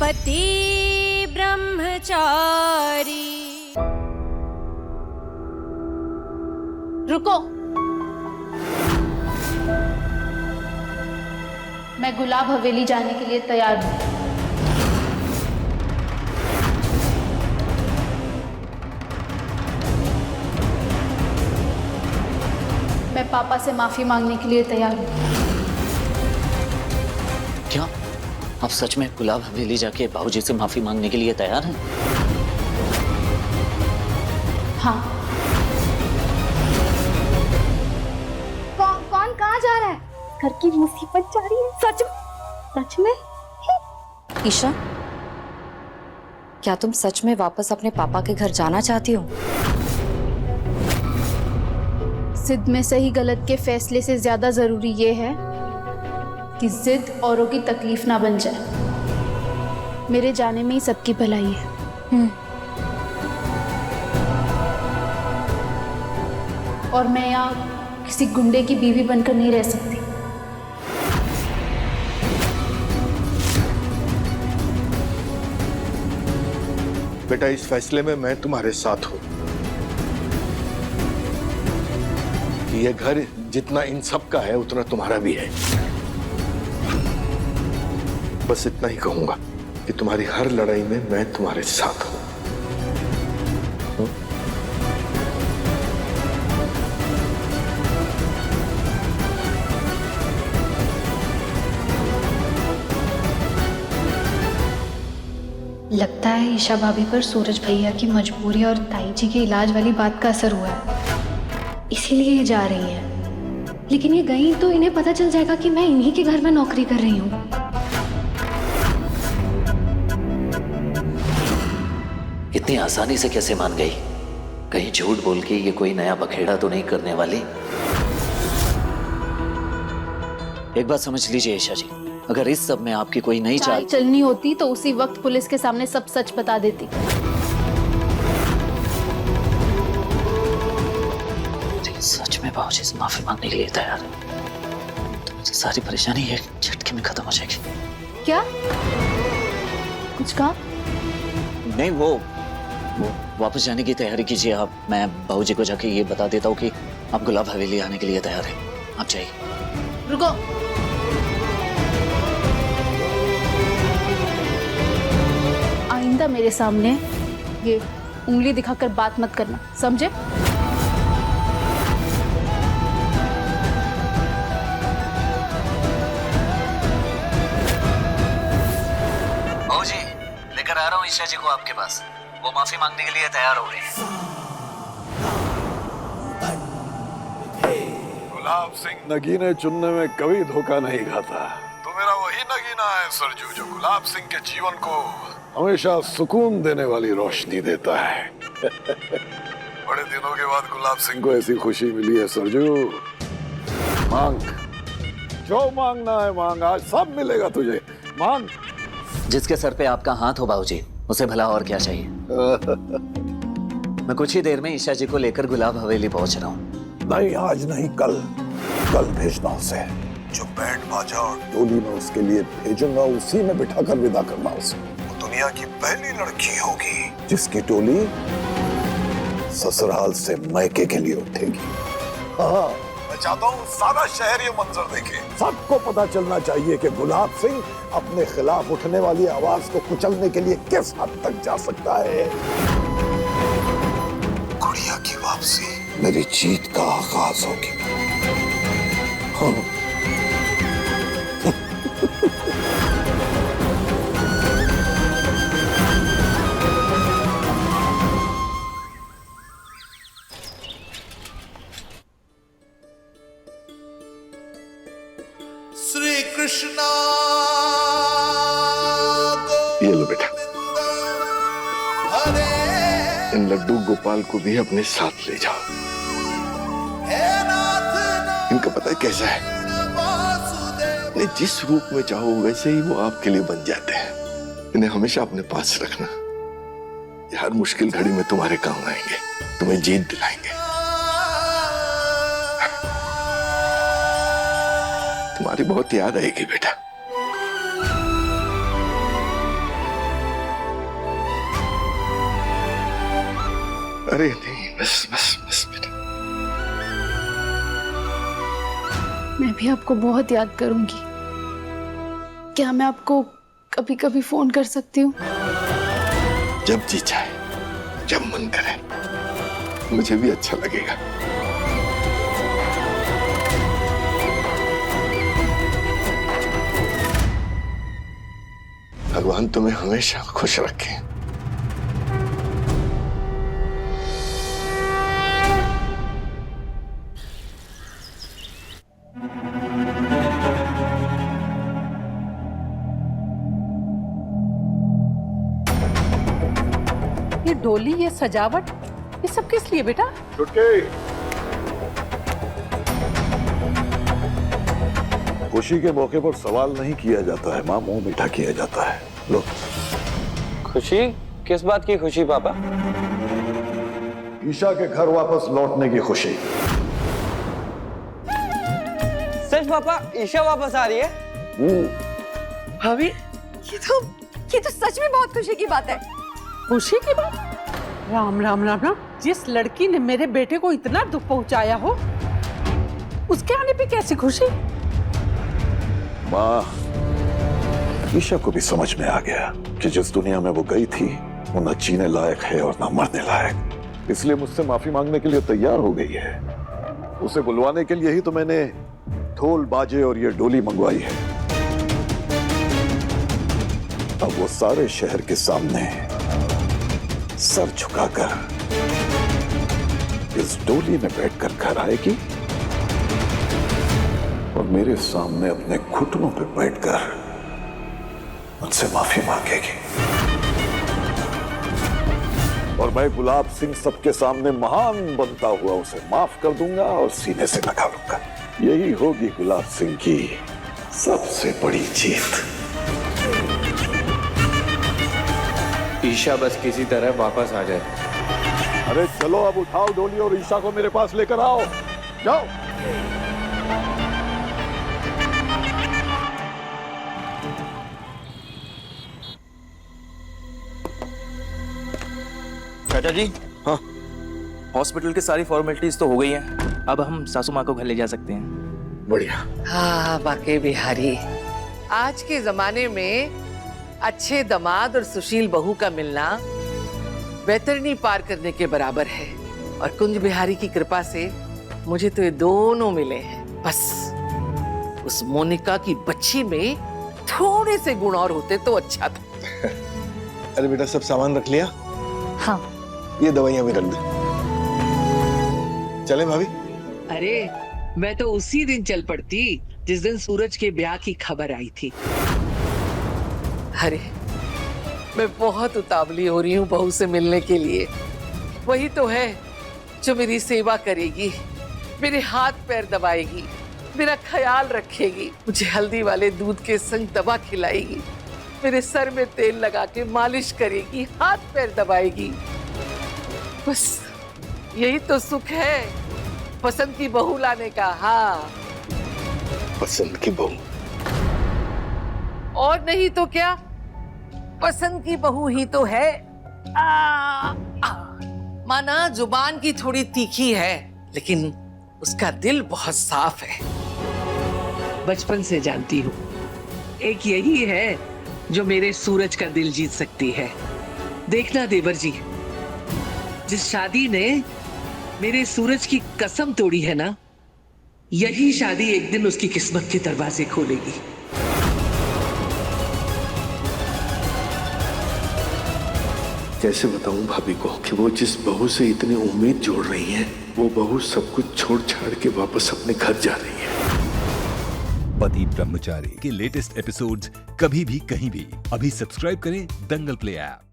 पति ब्रह्मचारी। रुको, मैं गुलाब हवेली जाने के लिए तैयार हूं। मैं पापा से माफी मांगने के लिए तैयार हूं। क्या आप सच में गुलाब हवेली जाके बाबूजी से माफी मांगने के लिए तैयार हैं? हाँ। कौन कहाँ जा रहा है? घर की मुसीबत जा रही है। सच में? ईशा, क्या तुम सच में वापस अपने पापा के घर जाना चाहती हो? जिद में सही गलत के फैसले से ज्यादा जरूरी ये है कि जिद औरों की तकलीफ ना बन जाए। मेरे जाने में ही सबकी भलाई है। और मैं यहाँ किसी गुंडे की बीवी बनकर नहीं रह सकती। बेटा, इस फैसले में मैं तुम्हारे साथ हूं कि ये घर जितना इन सब का है उतना तुम्हारा भी है। बस इतना ही कहूंगा कि तुम्हारी हर लड़ाई में मैं तुम्हारे साथ हूं। लगता है ईशा भाभी पर सूरज भैया की मजबूरी और ताई जी के इलाज वाली बात का असर हुआ है, इसीलिए ये जा रही है। लेकिन ये गई तो इन्हें पता चल जाएगा कि मैं इन्हीं के घर में नौकरी कर रही हूँ। इतनी आसानी से कैसे मान गई? कहीं झूठ बोल के ये कोई नया बखेड़ा तो नहीं करने वाली? एक बात समझ लीजिए ईशा जी, अगर इस सब में आपकी कोई नई चाल चलनी होती तो उसी वक्त पुलिस के सामने सब सच बता देती। सच में बाबूजी से माफी मांगने के लिए तैयार है तो मुझे सारी परेशानी एक झटके में खत्म हो जाएगी। क्या कुछ कहा? नहीं, वो वापस जाने की तैयारी कीजिए आप। मैं बाबूजी को जाके ये बता देता हूँ कि आप गुलाब हवेली आने के लिए तैयार हैं। आप जाइए। रुको, आइंदा मेरे सामने ये उंगली दिखाकर बात मत करना, समझे? बाबूजी, लेकर आ रहा हूँ ईशा जी को आपके पास। वो माफी मांगने के लिए तैयार हो रहे हैं। गुलाब सिंह नगीने चुनने में कभी धोखा नहीं खाता। तो मेरा वही नगीना है सरजू, जो गुलाब सिंह के जीवन को हमेशा सुकून देने वाली रोशनी देता है। बड़े दिनों के बाद गुलाब सिंह को ऐसी खुशी मिली है सरजू। मांग, जो मांगना है मांग, आज सब मिलेगा तुझे। मांग। जिसके सर पे आपका हाथ हो बाबूजी, उसे भला और क्या चाहिए। मैं कुछ ही देर में ईशा जी को लेकर गुलाब हवेली पहुंच रहा हूँ। नहीं, आज नहीं, कल भेजना उसे। जो बैंड बाजा और डोली में उसके लिए भेजूंगा, उसी में बिठा कर विदा करना उसे। वो दुनिया की पहली लड़की होगी जिसकी टोली ससुराल से मायके के लिए उठेगी। हाँ, मैं चाहता हूँ सारा शहर ये मंजर देखे। सबको पता चलना चाहिए कि गुलाब सिंह अपने खिलाफ उठने वाली आवाज को कुचलने के लिए किस हद तक जा सकता है। गुड़िया की वापसी मेरी जीत का आगाज होगी। हाँ। श्री कृष्णा। ये लो बेटा, इन लड्डू गोपाल को भी अपने साथ ले जाओ। इनका पता है कैसा है, इन्हें जिस रूप में चाहो वैसे ही वो आपके लिए बन जाते हैं। इन्हें हमेशा अपने पास रखना। ये हर मुश्किल घड़ी में तुम्हारे काम आएंगे, तुम्हें जीत दिलाएंगे। तुम्हारी बहुत याद आएगी बेटा। अरे नहीं, बस बस बस बेटा। मैं भी आपको बहुत याद करूंगी। क्या मैं आपको कभी कभी फोन कर सकती हूँ? जब जी चाहे, जब मन करे, मुझे भी अच्छा लगेगा। भगवान तुम्हें हमेशा खुश रखे। ये डोली, ये सजावट, ये सब किस लिए बेटा? छुटकी, खुशी के मौके पर सवाल नहीं किया जाता है मां, मुंह मीठा किया जाता है। लो। खुशी? किस बात की खुशी पापा? ईशा के घर वापस लौटने की खुशी। सच पापा, ईशा वापस आ रही है? भाभी, ये तो सच में बहुत खुशी की बात है। खुशी की बात? राम राम राम राम। जिस लड़की ने मेरे बेटे को इतना दुख पहुंचाया हो, उसके आने पे कैसी खुशी? माँ, ईशा को भी समझ में आ गया कि जिस दुनिया में वो गई थी वो न जीने लायक है और न मरने लायक। इसलिए मुझसे माफी मांगने के लिए तैयार हो गई है। उसे बुलवाने के लिए ही तो मैंने ढोल बाजे और ये डोली मंगवाई है। अब वो सारे शहर के सामने सर झुकाकर इस डोली में बैठकर घर आएगी और मेरे सामने अपने घुटनों पे बैठकर मुझसे माफी मांगेगी। और मैं गुलाब सिंह सबके सामने महान बनता हुआ उसे माफ कर दूंगा और सीने से लगा लूंगा। यही होगी गुलाब सिंह की सबसे बड़ी जीत। ईशा बस किसी तरह वापस आ जाए। अरे चलो अब उठाओ डोली और ईशा को मेरे पास लेकर आओ। जाओ। चाचा जी, हाँ, हॉस्पिटल की सारी फॉर्मेलिटीज तो हो गई हैं। अब हम सासू माँ को घर ले जा सकते हैं। बढ़िया। हाँ वाकई बिहारी, आज के जमाने में अच्छे दामाद और सुशील बहू का मिलना वैतरणी पार करने के बराबर है। और कुंज बिहारी की कृपा से मुझे तो ये दोनों मिले हैं। बस उस मोनिका की बच्ची में थोड़े से गुण और होते तो अच्छा था। अरे बेटा, सब सामान रख लिया? हाँ। ये दवाइयां भी रख दे। चले भाभी? अरे मैं तो उसी दिन चल पड़ती जिस दिन सूरज के ब्याह की खबर आई थी। अरे मैं बहुत उतावली हो रही हूँ बहू से मिलने के लिए। वही तो है जो मेरी सेवा करेगी, मेरे हाथ पैर दबाएगी, मेरा ख्याल रखेगी, मुझे हल्दी वाले दूध के संग दवा खिलाएगी, मेरे सर में तेल लगा के मालिश करेगी, हाथ पैर दबाएगी। बस यही तो सुख है पसंद की बहू लाने का। हाँ, पसंद की बहू? और नहीं तो क्या, पसंद की बहू ही तो है। माना जुबान की थोड़ी तीखी है, लेकिन उसका दिल बहुत साफ है। बचपन से जानती हूँ, एक यही है जो मेरे सूरज का दिल जीत सकती है। देखना देवर जी, जिस शादी ने मेरे सूरज की कसम तोड़ी है ना, यही शादी एक दिन उसकी किस्मत के दरवाजे खोलेगी। कैसे बताऊं भाभी को कि वो जिस बहू से इतनी उम्मीद जोड़ रही है, वो बहू सब कुछ छोड़ छाड़ के वापस अपने घर जा रही है। पति ब्रह्मचारी के लेटेस्ट एपिसोड्स कभी भी कहीं भी अभी सब्सक्राइब करें दंगल प्ले ऐप।